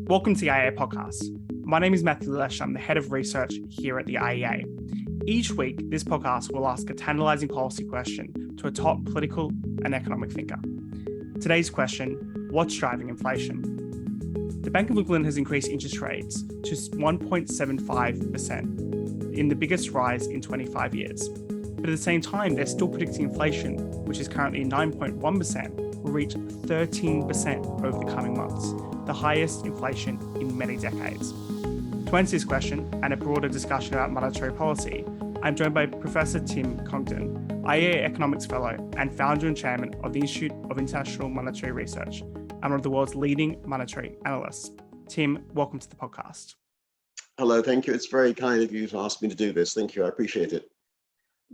Welcome to the IEA Podcast. My name is Matthew Lesh. I'm the head of research here at the IEA. Each week, this podcast will ask a tantalising policy question to a top political and economic thinker. Today's question: what's driving inflation? The Bank of England has increased interest rates to 1.75% in the biggest rise in 25 years. But at the same time, they're still predicting inflation, which is currently 9.1%, will reach 13% over the coming months, the highest inflation in many decades. To answer this question and a broader discussion about monetary policy, I'm joined by Professor Tim Congdon, IEA Economics Fellow and founder and chairman of the Institute of International Monetary Research and one of the world's leading monetary analysts. Tim, welcome to the podcast. Hello, thank you. It's very kind of you to ask me to do this. Thank you, I appreciate it.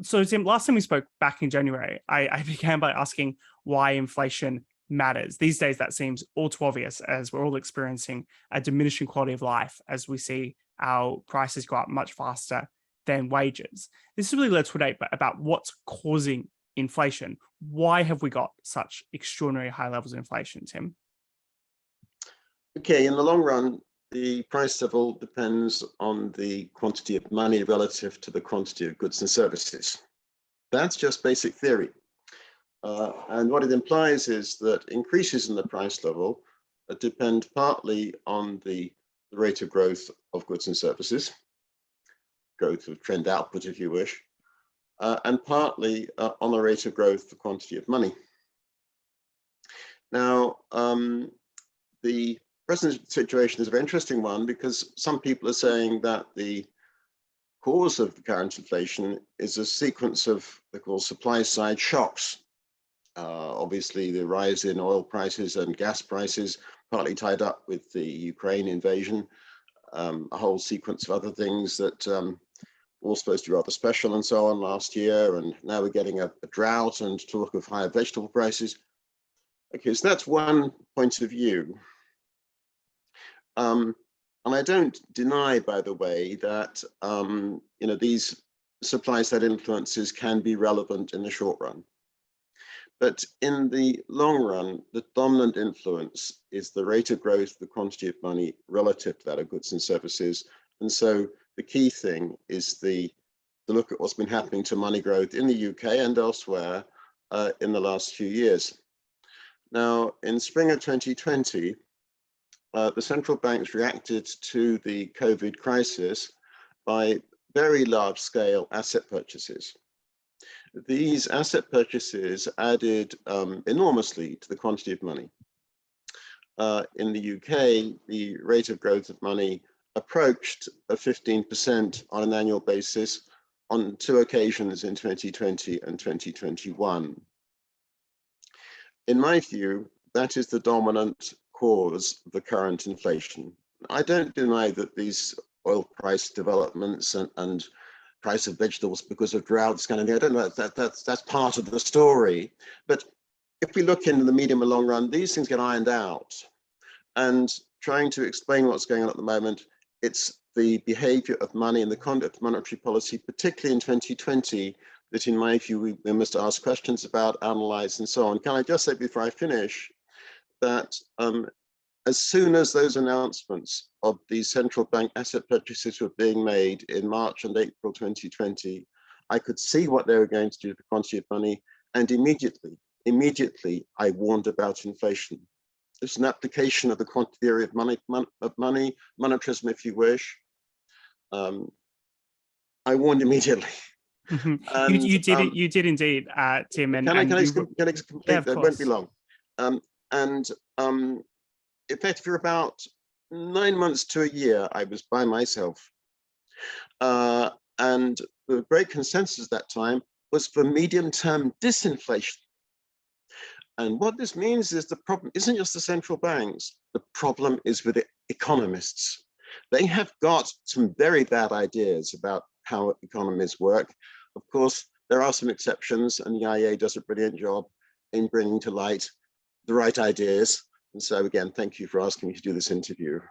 So Tim, last time we spoke back in January, I began by asking why inflation matters. These days, that seems all too obvious as we're all experiencing a diminishing quality of life as we see our prices go up much faster than wages. This has really led to a debate about what's causing inflation. Why have we got such extraordinary high levels of inflation, Tim? Okay, in the long run, the price level depends on the quantity of money relative to the quantity of goods and services. That's just basic theory. And what it implies is that increases in the price level depend partly on the rate of growth of goods and services, growth of trend output, if you wish, and partly on the rate of growth, the quantity of money. Now, the present situation is a very interesting one because some people are saying that the cause of the current inflation is a sequence of what they call supply side shocks. Obviously, the rise in oil prices and gas prices, partly tied up with the Ukraine invasion, a whole sequence of other things that all supposed to be rather special and so on last year, and now we're getting a drought and talk of higher vegetable prices. Okay, so that's one point of view. And I don't deny, by the way, that these supply side influences can be relevant in the short run. But in the long run, the dominant influence is the rate of growth, the quantity of money relative to that of goods and services. And so the key thing is to look at what's been happening to money growth in the UK and elsewhere in the last few years. Now, in spring of 2020, the central banks reacted to the COVID crisis by very large-scale asset purchases. These asset purchases added enormously to the quantity of money. In the UK, the rate of growth of money approached 15% on an annual basis on two occasions in 2020 and 2021. In my view, that is the dominant cause of the current inflation. I don't deny that these oil price developments and price of vegetables because of droughts kind of thing, I don't know, that's part of the story. But if we look into the medium and long run, these things get ironed out. And trying to explain what's going on at the moment, it's the behavior of money and the conduct of monetary policy, particularly in 2020, that in my view, we must ask questions about, analyze, and so on. Can I just say before I finish that as soon as those announcements of these central bank asset purchases were being made in March and April 2020, I could see what they were going to do to the quantity of money, and immediately I warned about inflation. It's an application of the quantity theory of money, monetarism, if you wish. I warned immediately. Mm-hmm. And, you did indeed, Tim. Can I complete? Yeah, that won't be long. In fact, for about 9 months to a year, I was by myself. And the great consensus at that time was for medium-term disinflation. And what this means is the problem isn't just the central banks, the problem is with the economists. They have got some very bad ideas about how economies work. Of course, there are some exceptions, and the IEA does a brilliant job in bringing to light the right ideas. And so again, thank you for asking me to do this interview.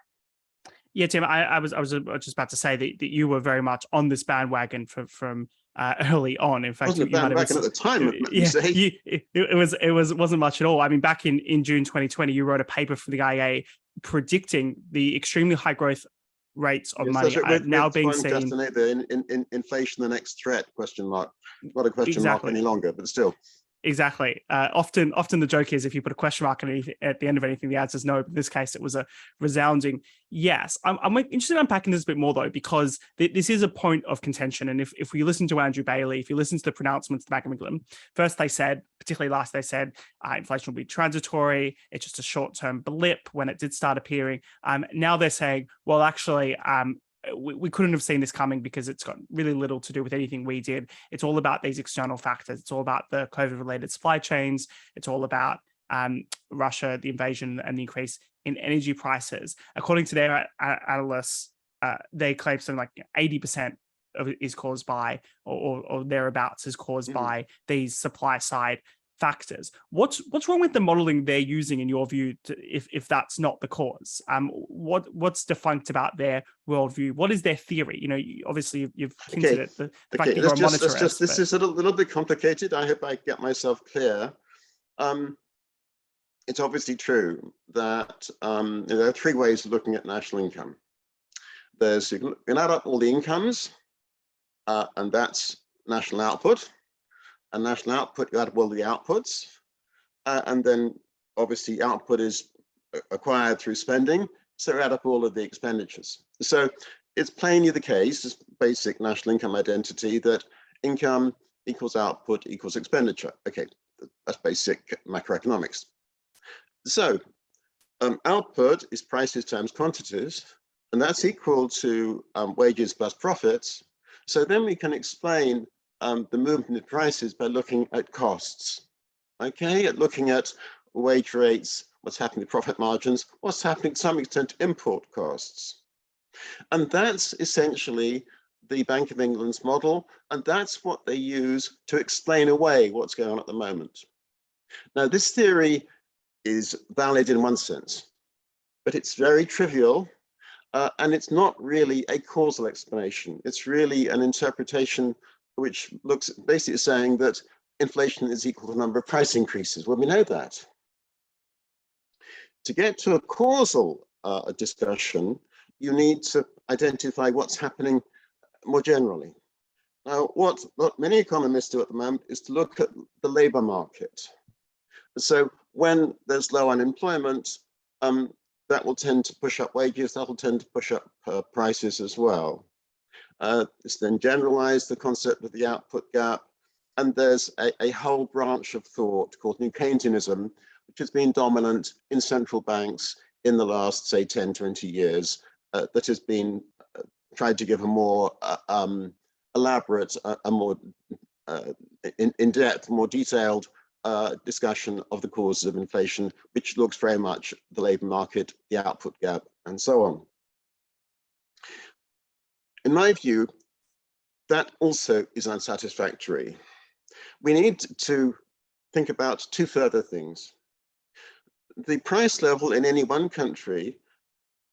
Yeah, Tim, I was just about to say that you were very much on this bandwagon from early on. In fact, Wasn't a you might have bandwagon at the time, let me say. it wasn't much at all. I mean, back in June 2020, you wrote a paper for the IEA predicting the extremely high growth rates of Yes, money now being seen. Justin, in inflation, the next threat, question mark. Not a question mark any longer, but still. Exactly. Often the joke is if you put a question mark at the end of anything, the answer is no. But in this case, it was a resounding yes. I'm interested in unpacking this a bit more, though, because this is a point of contention. And if we listen to Andrew Bailey, if you listen to the pronouncements of the Bank of England, first they said, particularly last, they said inflation will be transitory. It's just a short-term blip when it did start appearing. Now they're saying, well, actually, we couldn't have seen this coming because it's got really little to do with anything we did. It's all about these external factors. It's all about the COVID-related supply chains. It's all about Russia, the invasion, and the increase in energy prices. According to their analysts, they claim something like 80% of it is caused by, or thereabouts is caused by these supply side factors. What's wrong with the modeling they're using, in your view, if that's not the cause? What's defunct about their worldview? What is their theory? Obviously you've hinted at the fact that you're a monetarist. This is a little bit complicated. I hope I get myself clear. It's obviously true that there are three ways of looking at national income. There's, you can add up all the incomes, and that's national output. And national output, you add up all the outputs, and then obviously output is acquired through spending, so add up all of the expenditures. So it's plainly the case, this basic national income identity, that income equals output equals expenditure. Okay, that's basic macroeconomics. So output is prices times quantities, and that's equal to wages plus profits. So then we can explain the movement in prices by looking at costs, okay? At looking at wage rates, what's happening to profit margins, what's happening to some extent to import costs. And that's essentially the Bank of England's model, and that's what they use to explain away what's going on at the moment. Now, this theory is valid in one sense, but it's very trivial, and it's not really a causal explanation. It's really an interpretation which looks basically saying that inflation is equal to the number of price increases. Well, we know that. To get to a causal discussion, you need to identify what's happening more generally. Now, what many economists do at the moment is to look at the labor market. So when there's low unemployment, that will tend to push up wages, that will tend to push up prices as well. It's then generalized the concept of the output gap, and there's a whole branch of thought called New Keynesianism, which has been dominant in central banks in the last, say, 10, 20 years, that has been tried to give a more elaborate, a more in-depth, more detailed discussion of the causes of inflation, which looks very much at the labor market, the output gap, and so on. In my view, that also is unsatisfactory. We need to think about two further things. The price level in any one country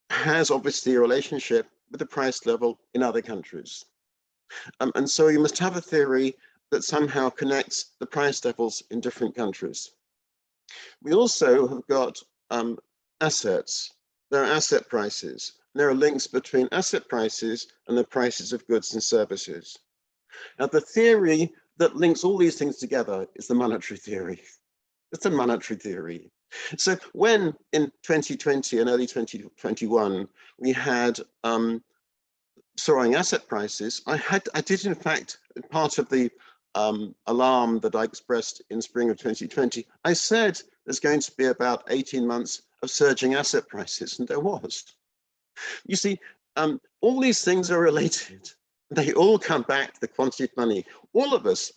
has obviously a relationship with the price level in other countries. And so you must have a theory that somehow connects the price levels in different countries. We also have got assets. There are asset prices. There are links between asset prices and the prices of goods and services. Now, the theory that links all these things together is the monetary theory. It's a monetary theory. So when in 2020 and early 2021, we had soaring asset prices, I did in fact, part of the alarm that I expressed in spring of 2020, I said there's going to be about 18 months of surging asset prices, and there was. You see, all these things are related. They all come back to the quantity of money. All of us,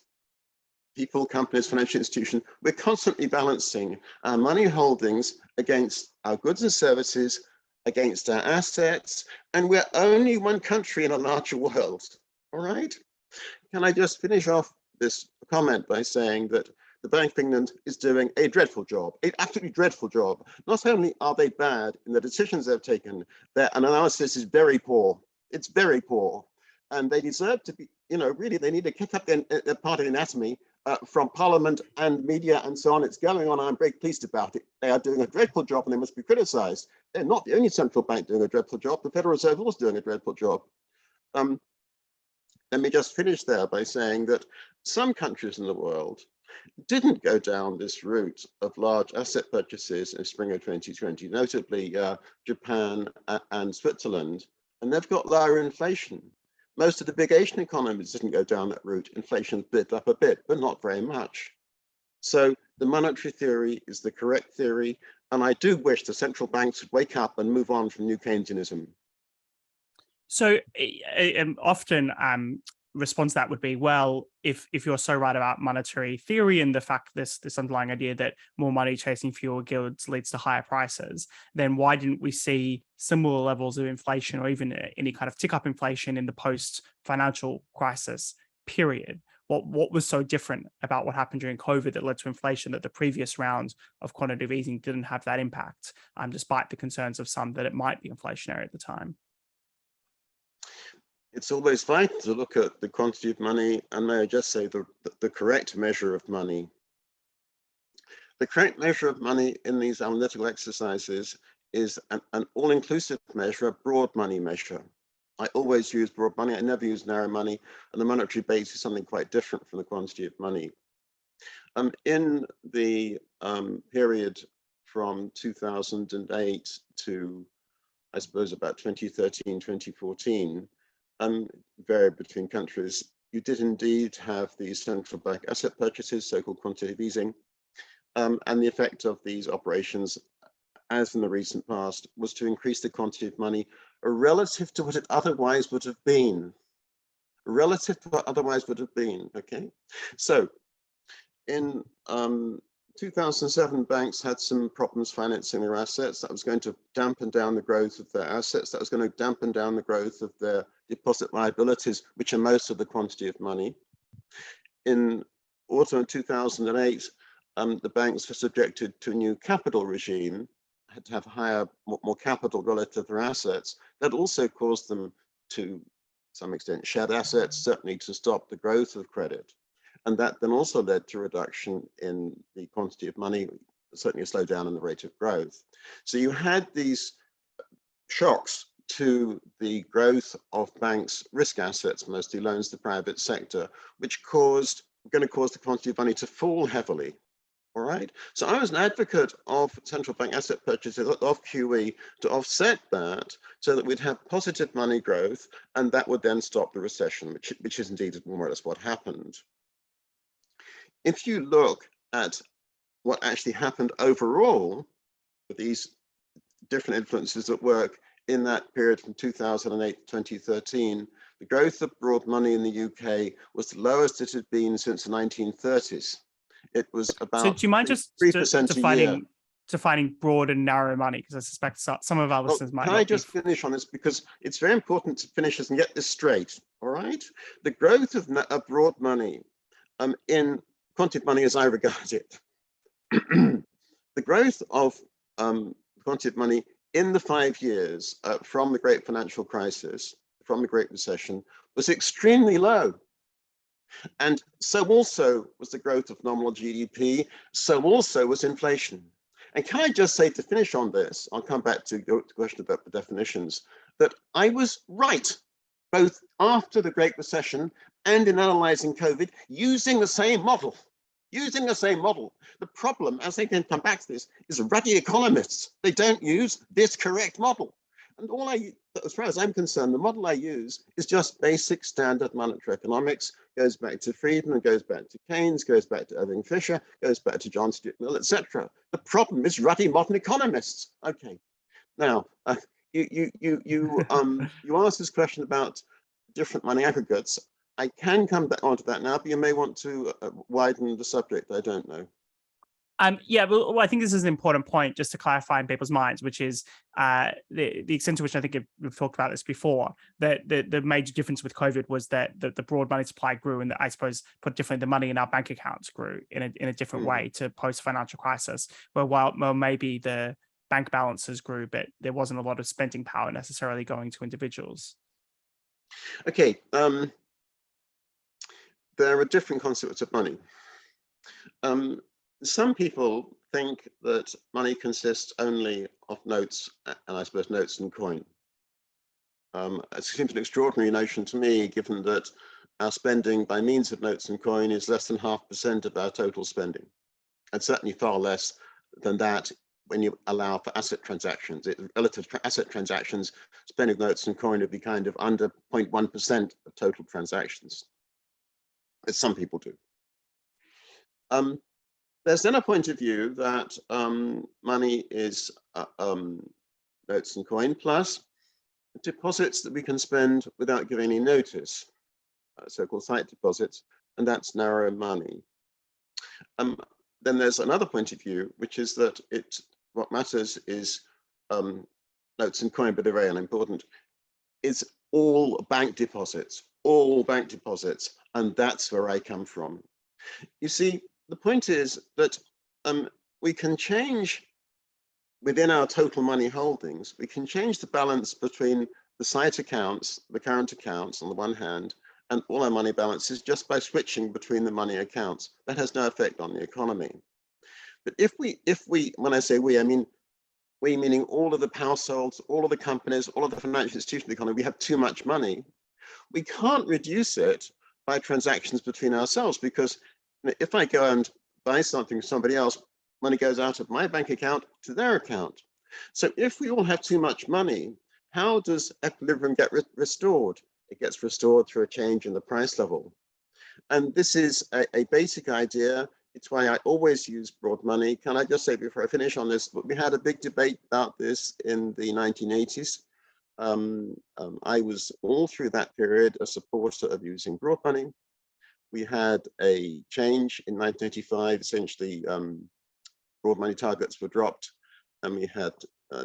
people, companies, financial institutions, we're constantly balancing our money holdings against our goods and services, against our assets, and we're only one country in a larger world, all right? Can I just finish off this comment by saying that the Bank of England is doing a dreadful job, an absolutely dreadful job. Not only are they bad in the decisions they've taken, their analysis is very poor. It's very poor. And they deserve to be really they need to kick up their part of anatomy from Parliament and media and so on. It's going on. I'm very pleased about it. They are doing a dreadful job and they must be criticized. They're not the only central bank doing a dreadful job. The Federal Reserve is also doing a dreadful job. Let me just finish there by saying that some countries in the world didn't go down this route of large asset purchases in spring of 2020, notably Japan and Switzerland, and they've got lower inflation. Most of the big Asian economies didn't go down that route. Inflation bit up a bit, but not very much. So the monetary theory is the correct theory, and I do wish the central banks would wake up and move on from new Keynesianism. So often response to that would be, well, if you're so right about monetary theory and the fact this underlying idea that more money chasing fewer goods leads to higher prices, then why didn't we see similar levels of inflation or even any kind of tick up inflation in the post financial crisis period? What was so different about what happened during COVID that led to inflation that the previous rounds of quantitative easing didn't have that impact, despite the concerns of some that it might be inflationary at the time? It's always vital to look at the quantity of money, and may I just say the correct measure of money. The correct measure of money in these analytical exercises is an all-inclusive measure, a broad money measure. I always use broad money, I never use narrow money, and the monetary base is something quite different from the quantity of money. In the period from 2008 to, I suppose, about 2013, 2014, varied between countries, you did indeed have these central bank asset purchases, so-called quantitative easing, and the effect of these operations, as in the recent past, was to increase the quantity of money relative to what it otherwise would have been. Relative to what otherwise would have been, okay? So in 2007, banks had some problems financing their assets. That was going to dampen down the growth of their assets. That was going to dampen down the growth of their deposit liabilities, which are most of the quantity of money. In autumn 2008, the banks were subjected to a new capital regime, had to have higher, more capital relative to their assets. That also caused them to some extent shed assets, certainly to stop the growth of credit. And that then also led to a reduction in the quantity of money, certainly a slowdown in the rate of growth. So you had these shocks to the growth of banks' risk assets, mostly loans to the private sector, which going to cause the quantity of money to fall heavily. All right. So I was an advocate of central bank asset purchases, of QE, to offset that so that we'd have positive money growth, and that would then stop the recession, which is indeed more or less what happened. If you look at what actually happened overall with these different influences at work in that period from 2008 to 2013, the growth of broad money in the UK was the lowest it had been since the 1930s. It was about so do you mind just 3% a year. Defining broad and narrow money, because I suspect some of our listeners might not. Can I just finish on this, because it's very important to finish this and get this straight, all right? The growth of broad money in quantitative money, as I regard it, the growth of quantitative money in the 5 years from the Great Financial Crisis, from the Great Recession, was extremely low. And so also was the growth of nominal GDP, so also was inflation. And can I just say, to finish on this, I'll come back to the question about the definitions, that I was right, both after the Great Recession and in analyzing COVID, using the same model. The problem, as they can come back to this, is ruddy economists. They don't use this correct model. And as far as I'm concerned, the model I use is just basic standard monetary economics, goes back to Friedman, goes back to Keynes, goes back to Irving Fisher, goes back to John Stuart Mill, etc. The problem is ruddy modern economists. Okay. Now, you asked this question about different money aggregates. I can come back onto that now, but you may want to widen the subject. I don't know. Yeah, well, I think this is an important point just to clarify in people's minds, which is the extent to which I think we've talked about this before, that the major difference with COVID was that the broad money supply grew, and I suppose, put differently, the money in our bank accounts grew in a different way to post-financial crisis, where while maybe the bank balances grew, but there wasn't a lot of spending power necessarily going to individuals. Okay. there are different concepts of money. Some people think that money consists only of notes, and I suppose notes and coin. It seems an extraordinary notion to me, given that our spending by means of notes and coin is less than 0.5% of our total spending, and certainly far less than that when you allow for asset transactions. Relative to asset transactions, spending notes and coin would be kind of under 0.1% of total transactions, as some people do. There's then a point of view that money is notes and coin plus deposits that we can spend without giving any notice, so-called sight deposits, and that's narrow money. Then there's another point of view, which is that what matters is notes and coin, but they're very unimportant, is all bank deposits, and that's where I come from. You see, the point is that we can change within our total money holdings, we can change the balance between the sight accounts, the current accounts on the one hand, and all our money balances just by switching between the money accounts. That has no effect on the economy. But if we, when I say we, I mean we meaning all of the households, all of the companies, all of the financial institutions of the economy, we have too much money. We can't reduce it by transactions between ourselves, because if I go and buy something from somebody else, money goes out of my bank account to their account. So if we all have too much money, how does equilibrium get restored? It gets restored through a change in the price level. And this is a basic idea. It's why I always use broad money. Can I just say before I finish on this, we had a big debate about this in the 1980s. I was all through that period a supporter of using broad money. We had a change in 1985, essentially broad money targets were dropped, and we had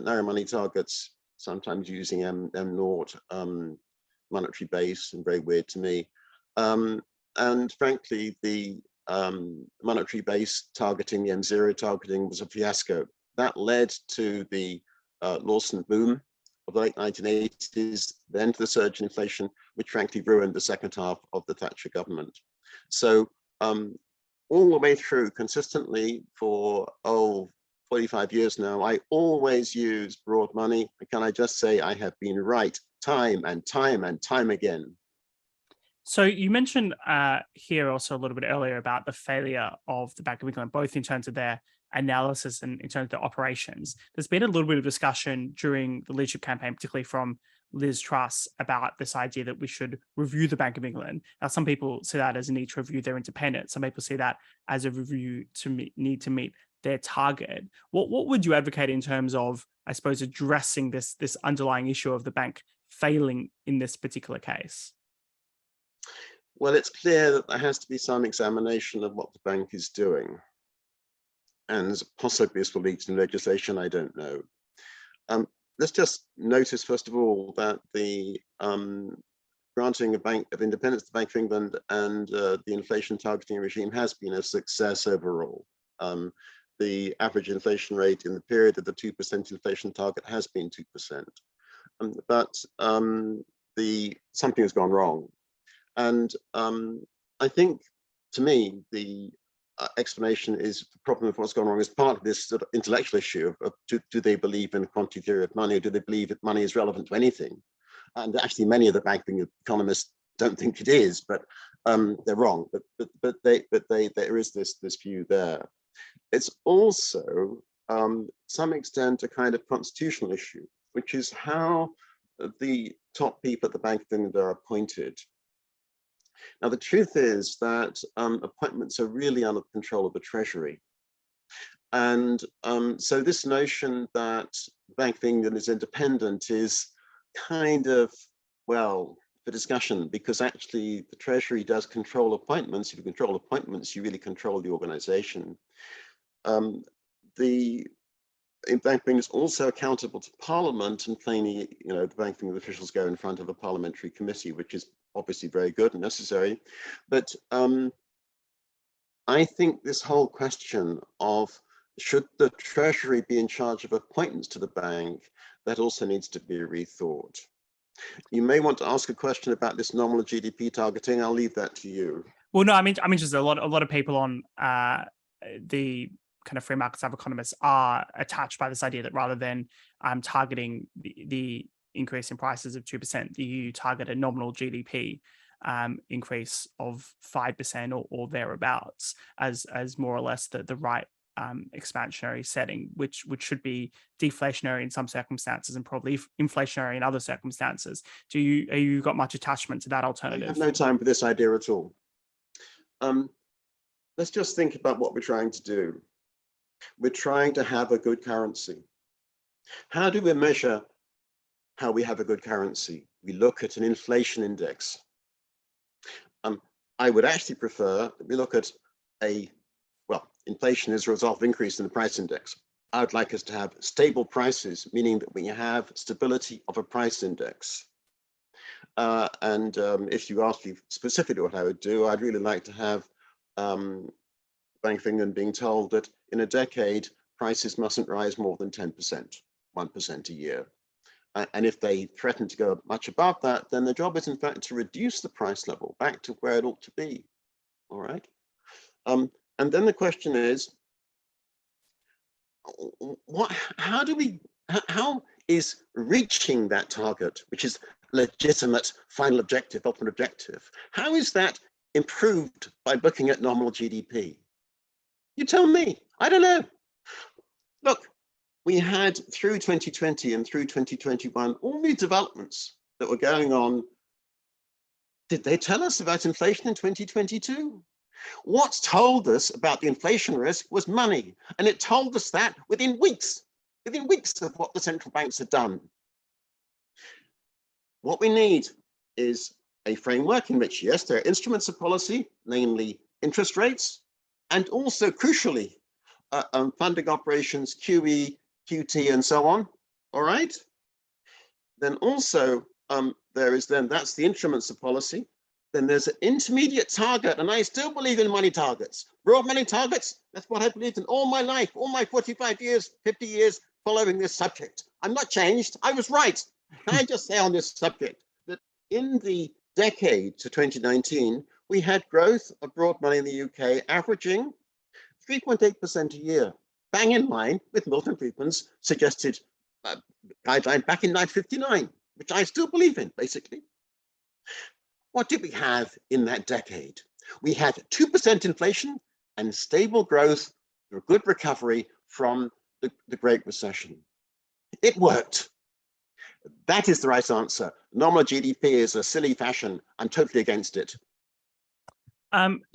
narrow money targets, sometimes using M0 monetary base, and very weird to me. And frankly, the monetary base targeting, the M0 targeting, was a fiasco. That led to the Lawson boom of the late 1980s, then to the surge in inflation, which frankly ruined the second half of the Thatcher government. So all the way through, consistently for 45 years now, I always use broad money. And can I just say I have been right time and time again. So you mentioned here also a little bit earlier about the failure of the Bank of England, both in terms of their analysis and in terms of their operations. There's been a little bit of discussion during the leadership campaign, particularly from Liz Truss, about this idea that we should review the Bank of England. Now, some people see that as a need to review their independence. Some people see that as a review to need to meet their target. What would you advocate in terms of, I suppose, addressing this underlying issue of the bank failing in this particular case? Well, it's clear that there has to be some examination of what the bank is doing. And possibly this will lead to legislation, I don't know. Let's just notice, first of all, that the granting of independence to the Bank of England and the inflation targeting regime has been a success overall. The average inflation rate in the period of the 2% inflation target has been 2%. But something has gone wrong. And I think, to me, the explanation is the problem of what's gone wrong is part of this sort of intellectual issue of do they believe in the quantity theory of money, or do they believe that money is relevant to anything? And actually, many of the banking economists don't think it is, but they're wrong. But there is this view there. It's also, some extent, a kind of constitutional issue, which is how the top people at the Bank of England are appointed. Now, the truth is that appointments are really under the control of the Treasury. And so this notion that the Bank of England is independent is kind of, well, for discussion, because actually the Treasury does control appointments. If you control appointments, you really control the organization. The Bank of England is also accountable to Parliament, and plainly, the Bank of England officials go in front of a parliamentary committee, which is obviously very good and necessary. But I think this whole question of should the Treasury be in charge of appointments to the bank, that also needs to be rethought. You may want to ask a question about this nominal GDP targeting. I'll leave that to you. Well, no, I mean, just a lot of people on the kind of free markets of economists are attached by this idea that rather than targeting the increase in prices of 2%, you target a nominal GDP increase of 5% or thereabouts as more or less the right expansionary setting, which should be deflationary in some circumstances and probably inflationary in other circumstances. Are you got much attachment to that alternative? I have no time for this idea at all. Let's just think about what we're trying to do. We're trying to have a good currency. How do we measure how we have a good currency? We look at an inflation index. I would actually prefer that we look at inflation is a result of increase in the price index. I would like us to have stable prices, meaning that we have stability of a price index. If you ask me specifically what I would do, I'd really like to have Bank of England being told that in a decade, prices mustn't rise more than 10%, 1% a year. And if they threaten to go much above that, then the job is in fact to reduce the price level back to where it ought to be. All right. And then the question is, how is reaching that target, which is legitimate final objective, ultimate objective, how is that improved by looking at nominal GDP? You tell me, I don't know. Look, we had through 2020 and through 2021, all these developments that were going on. Did they tell us about inflation in 2022? What's told us about the inflation risk was money. And it told us that within weeks of what the central banks had done. What we need is a framework in which, yes, there are instruments of policy, namely interest rates, and also crucially, funding operations, QE, QT, and so on. All right. Then also that's the instruments of policy. Then there's an intermediate target, and I still believe in money targets. Broad money targets, that's what I believed in all my life, all my 45 years, 50 years following this subject. I'm not changed, I was right. Can I just say on this subject that in the decade to 2019, we had growth of broad money in the UK averaging 3.8% a year, bang in line with Milton Friedman's suggested guideline back in 1959, which I still believe in, basically. What did we have in that decade? We had 2% inflation and stable growth through good recovery from the Great Recession. It worked. That is the right answer. Nominal GDP is a silly fashion. I'm totally against it.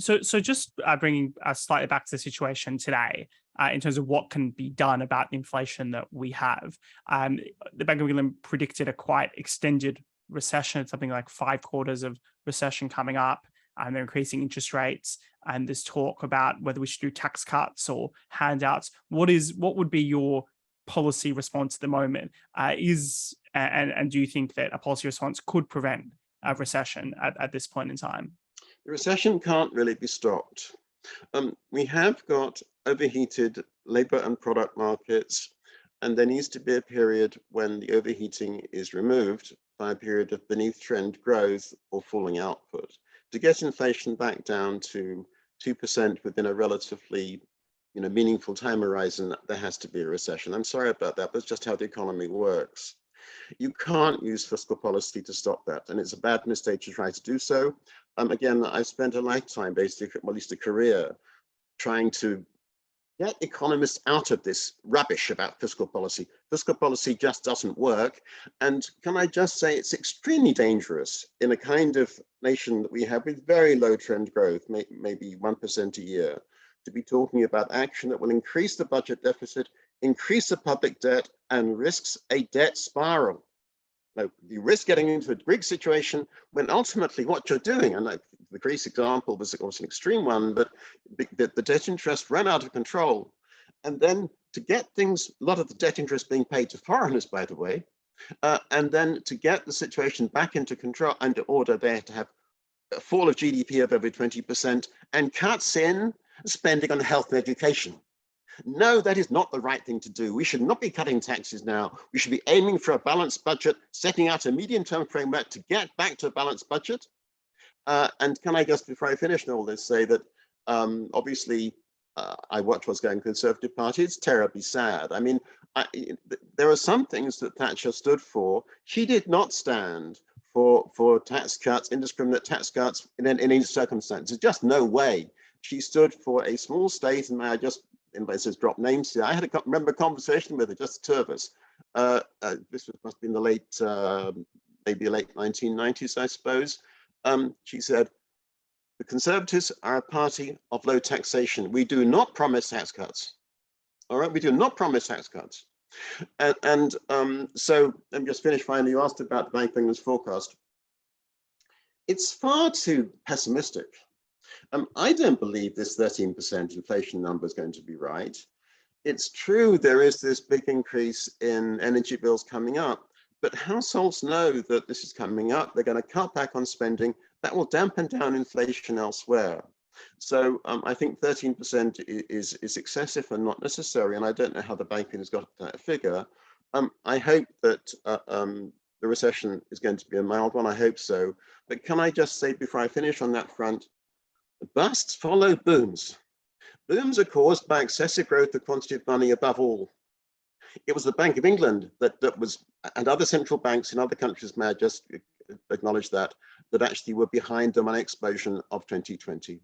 So just bringing us slightly back to the situation today, in terms of what can be done about the inflation that we have. The Bank of England predicted a quite extended recession, something like 5 quarters of recession coming up, and they're increasing interest rates. And there's talk about whether we should do tax cuts or handouts. What would be your policy response at the moment? And do you think that a policy response could prevent a recession at this point in time? The recession can't really be stopped. We have got overheated labor and product markets, and there needs to be a period when the overheating is removed by a period of beneath trend growth or falling output. To get inflation back down to 2% within a relatively meaningful time horizon, there has to be a recession. I'm sorry about that, but it's just how the economy works. You can't use fiscal policy to stop that, and it's a bad mistake to try to do so. Again, I've spent a lifetime, basically, well, at least a career, trying to get economists out of this rubbish about fiscal policy. Fiscal policy just doesn't work. And can I just say it's extremely dangerous in a kind of nation that we have with very low trend growth, maybe 1% a year, to be talking about action that will increase the budget deficit, increase the public debt, and risks a debt spiral. Now, you risk getting into a Greek situation when ultimately what you're doing, and the Greece example was an extreme one, but the debt interest ran out of control. And then to get things, a lot of the debt interest being paid to foreigners, by the way, and then to get the situation back into control, under order there to have a fall of GDP of over 20% and cuts in spending on health and education. No, that is not the right thing to do. We should not be cutting taxes now. We should be aiming for a balanced budget, setting out a medium-term framework to get back to a balanced budget. And can I just, before I finish all this, say that obviously I watch what's going on in the Conservative Party. It's terribly sad. I mean, there are some things that Thatcher stood for. She did not stand for tax cuts, indiscriminate tax cuts in any circumstances. Just no way. She stood for a small state, and may I just, anybody says drop names here, I had remember a conversation with her, just the two of us. This must have been the late, maybe late 1990s, I suppose. She said, the Conservatives are a party of low taxation. We do not promise tax cuts. All right, we do not promise tax cuts. So let me just finish finally. You asked about the Bank of England's forecast. It's far too pessimistic. I don't believe this 13% inflation number is going to be right. It's true there is this big increase in energy bills coming up, but households know that this is coming up. They're going to cut back on spending. That will dampen down inflation elsewhere. So I think 13% is excessive and not necessary, and I don't know how the banking has got that figure. I hope that the recession is going to be a mild one. I hope so. But can I just say before I finish on that front, busts follow booms. Booms are caused by excessive growth of quantity of money above all. It was the Bank of England that was, and other central banks in other countries, may I just acknowledge that actually were behind the money explosion of 2020.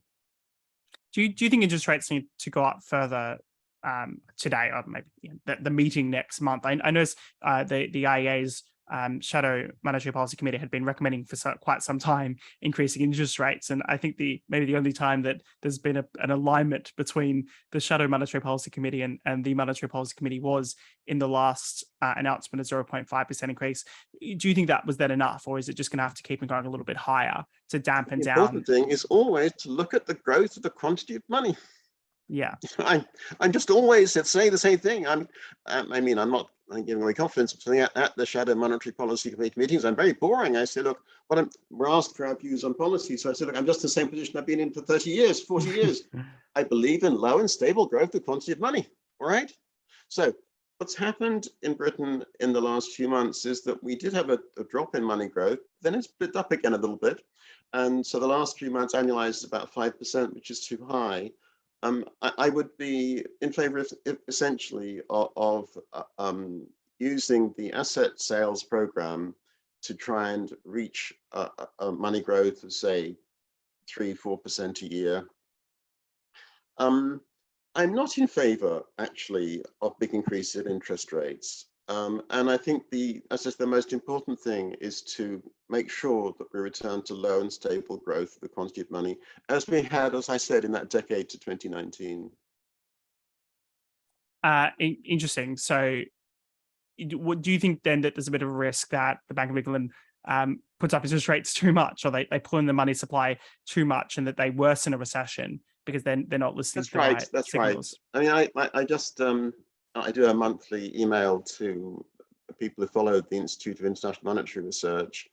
Do you think interest rates need to go up further today, or maybe the meeting next month? I noticed the IEA's Shadow Monetary Policy Committee had been recommending for quite some time increasing interest rates, and I think maybe the only time that there's been an alignment between the Shadow Monetary Policy Committee and the Monetary Policy Committee was in the last announcement of 0.5% increase. Do you think that was then enough, or is it just going to have to keep going a little bit higher to dampen down? The important thing is always to look at the growth of the quantity of money. Yeah, I'm just always saying the same thing. I mean, I'm not giving away confidence, but at the Shadow Monetary Policy Committee meetings, I'm very boring. I say, look, we're asked for our views on policy. So I said, look, I'm just in the same position I've been in for 30 years, 40 years. I believe in low and stable growth of quantity of money. All right. So what's happened in Britain in the last few months is that we did have a drop in money growth. Then it's split up again a little bit. And so the last few months annualized about 5%, which is too high. I would be in favor of essentially of using the asset sales program to try and reach a money growth of, say, 3-4% a year. I'm not in favor, actually, of big increases in interest rates. And I think the most important thing is to make sure that we return to low and stable growth of the quantity of money, as we had, as I said, in that decade to 2019. Interesting. So do you think then that there's a bit of a risk that the Bank of England puts up interest rates too much, or they pull in the money supply too much, and that they worsen a recession because then they're not listening to the right signals? Right. I mean, I just I do a monthly email to people who follow the Institute of International Monetary Research,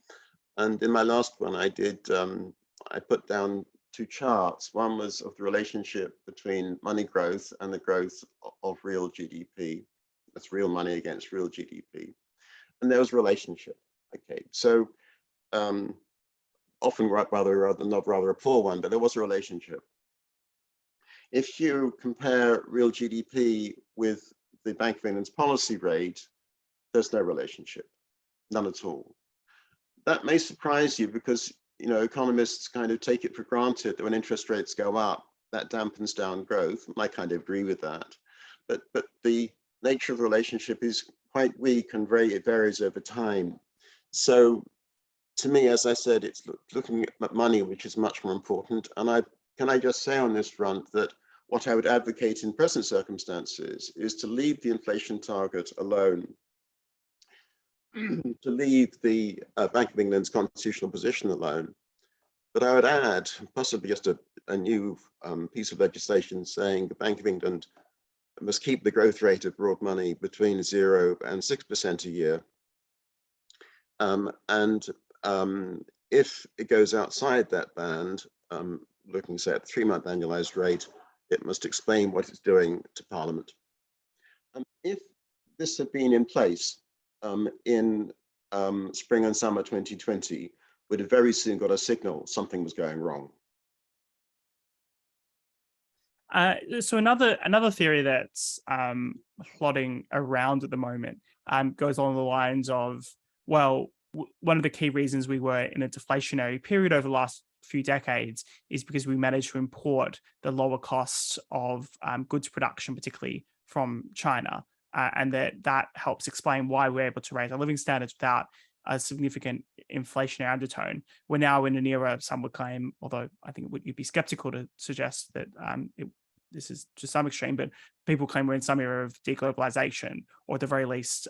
and in my last one, I put down two charts. One was of the relationship between money growth and the growth of real GDP. That's real money against real GDP, and there was a relationship. Okay, so often rather a poor one, but there was a relationship. If you compare real GDP with the Bank of England's policy rate, there's no relationship, none at all. That may surprise you because, you know, economists kind of take it for granted that when interest rates go up, that dampens down growth. I kind of agree with that. But the nature of the relationship is quite weak and it varies over time. So to me, as I said, it's looking at money, which is much more important. And can I just say on this front that what I would advocate in present circumstances is to leave the inflation target alone, to leave the Bank of England's constitutional position alone. But I would add possibly just a new piece of legislation saying the Bank of England must keep the growth rate of broad money between 0 and 6% a year. If it goes outside that band, looking, say, at the 3-month annualized rate, it must explain what it's doing to Parliament. If this had been in place in spring and summer 2020, we'd have very soon got a signal something was going wrong. So another theory that's plodding around at the moment goes along the lines of, well, one of the key reasons we were in a deflationary period over the last few decades is because we managed to import the lower costs of goods production, particularly from China, and that helps explain why we're able to raise our living standards without a significant inflationary undertone. We're now in an era, some would claim, although I think you'd be skeptical to suggest that this is to some extreme, but people claim we're in some era of deglobalization, or at the very least,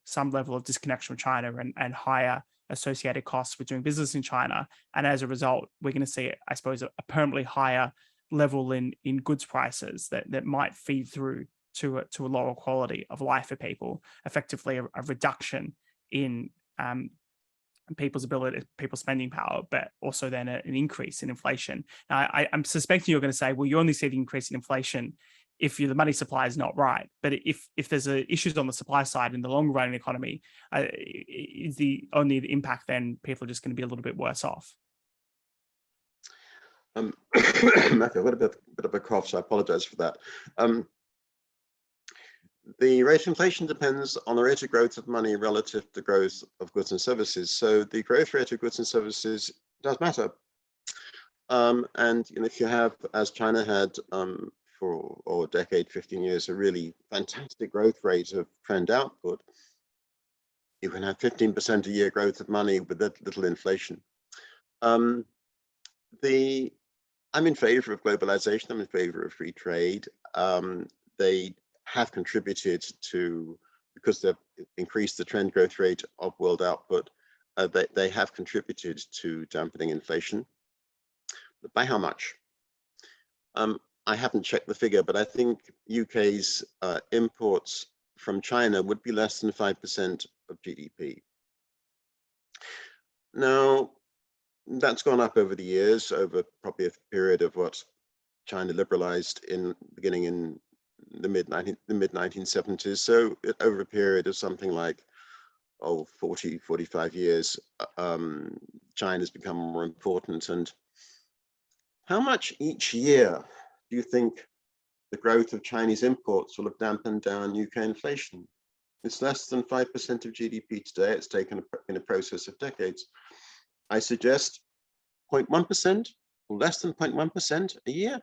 some level of disconnection with China and higher associated costs with doing business in China. And as a result, we're going to see, I suppose, a permanently higher level in goods prices that might feed through to a lower quality of life for people, effectively a reduction in people's spending power, but also then an increase in inflation. Now, I'm suspecting you're going to say, well, you only see the increase in inflation if the money supply is not right. But if there's issues on the supply side in the long run in the economy, is the impact then people are just going to be a little bit worse off? Matthew, I've got a bit of a cough, so I apologize for that. The rate of inflation depends on the rate of growth of money relative to the growth of goods and services. So the growth rate of goods and services does matter. And if you have, as China had for a decade, 15 years, a really fantastic growth rate of trend output, you can have 15% a year growth of money with little inflation. I'm in favor of globalization. I'm in favor of free trade. They have contributed to, because they've increased the trend growth rate of world output, they have contributed to dampening inflation. But by how much? I haven't checked the figure, but I think UK's imports from China would be less than 5% of GDP. Now, that's gone up over the years, over probably a period of what China liberalized beginning in the mid 1970s. So over a period of something like 40, 45 years, China's become more important. And how much each year do you think the growth of Chinese imports will have dampened down UK inflation? It's less than 5% of GDP today. It's taken in a process of decades. I suggest 0.1% or less than 0.1% a year.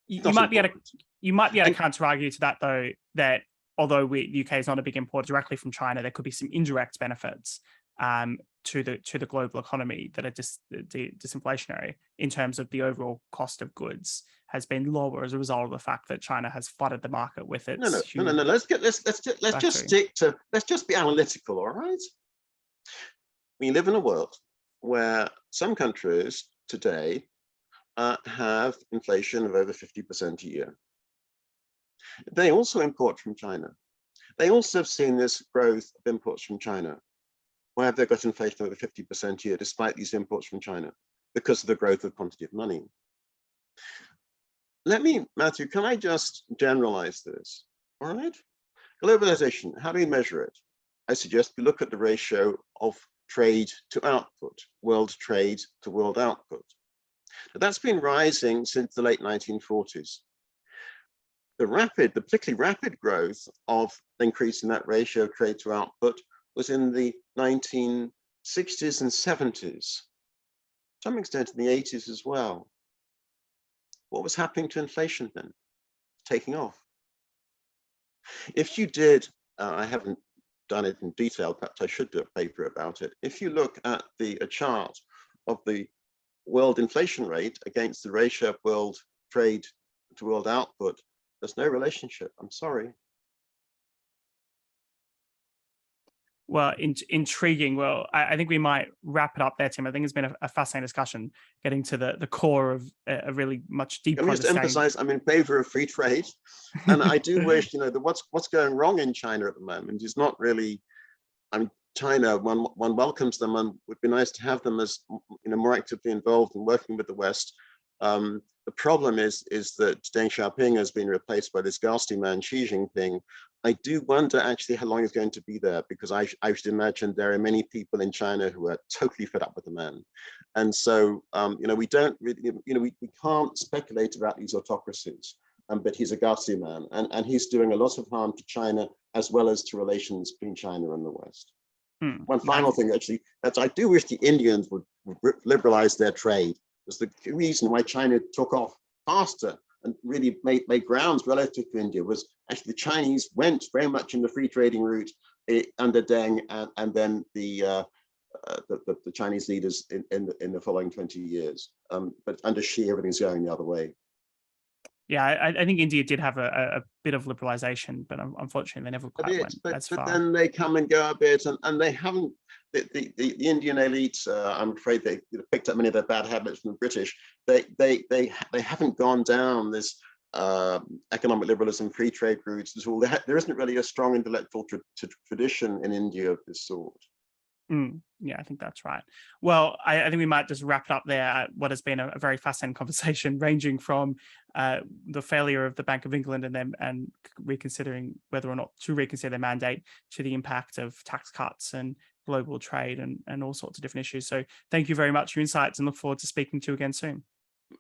You might be able to counter argue to that, though, that although the UK is not a big importer directly from China, there could be some indirect benefits to the global economy that are disinflationary in terms of the overall cost of goods has been lower as a result of the fact that China has flooded the market with its no. Let's just be analytical, all right? We live in a world where some countries today have inflation of over 50% a year. They also import from China. They also have seen this growth of imports from China. Why have they got inflation over 50% a year despite these imports from China? Because of the growth of quantity of money. Matthew, can I just generalize this? All right. Globalization, how do we measure it? I suggest we look at the ratio of trade to output, world trade to world output. Now, that's been rising since the late 1940s. The particularly rapid growth of increasing that ratio of trade to output was in the 1960s and 70s, to some extent in the 80s as well. What was happening to inflation then? Taking off. If you did, I haven't done it in detail, perhaps I should do a paper about it. If you look at a chart of the world inflation rate against the ratio of world trade to world output, there's no relationship. I'm sorry. Well, intriguing. Well, I think we might wrap it up there, Tim. I think it's been a fascinating discussion, getting to the core of a really much deeper understanding. Let me just emphasize, I'm in favor of free trade. And I do wish, that what's going wrong in China at the moment is not really, China, one welcomes them and would be nice to have them as more actively involved in working with the West. The problem is that Deng Xiaoping has been replaced by this ghastly man, Xi Jinping, I do wonder actually how long he's going to be there, because I should imagine there are many people in China who are totally fed up with the man. And so, we don't really, we can't speculate about these autocracies, but he's a ghastly man, and he's doing a lot of harm to China as well as to relations between China and the West. One final thing, actually, that I do wish the Indians would liberalize their trade. Was the reason why China took off faster and really made grounds relative to India was actually the Chinese went very much in the free trading route under Deng, and then the Chinese leaders in the following 20 years. But under Xi, everything's going the other way. Yeah, I think India did have a bit of liberalization, but unfortunately they never quite went as far. But then they come and go a bit, and they haven't. The Indian elite, I'm afraid, they picked up many of their bad habits from the British. They haven't gone down this economic liberalism, free trade routes at all. There isn't really a strong intellectual tradition in India of this sort. Yeah, I think that's right. Well, I think we might just wrap it up there at what has been a very fascinating conversation, ranging from the failure of the Bank of England and reconsidering whether or not to reconsider their mandate, to the impact of tax cuts and global trade and all sorts of different issues. So thank you very much for your insights, and look forward to speaking to you again soon.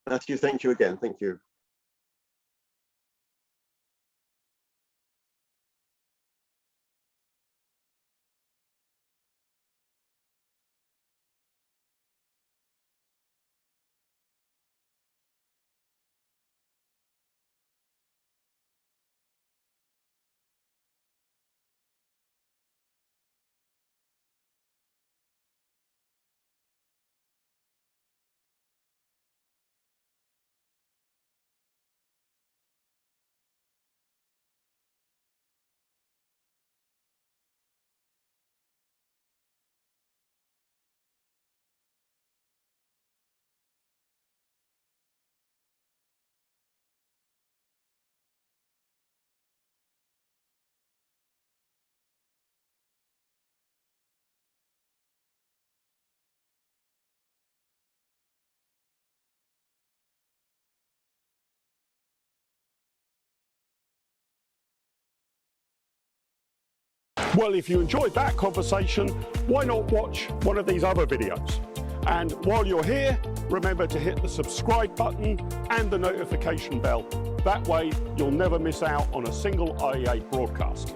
Matthew, thank you again. Thank you. Well, if you enjoyed that conversation, why not watch one of these other videos? And while you're here, remember to hit the subscribe button and the notification bell. That way, you'll never miss out on a single IEA broadcast.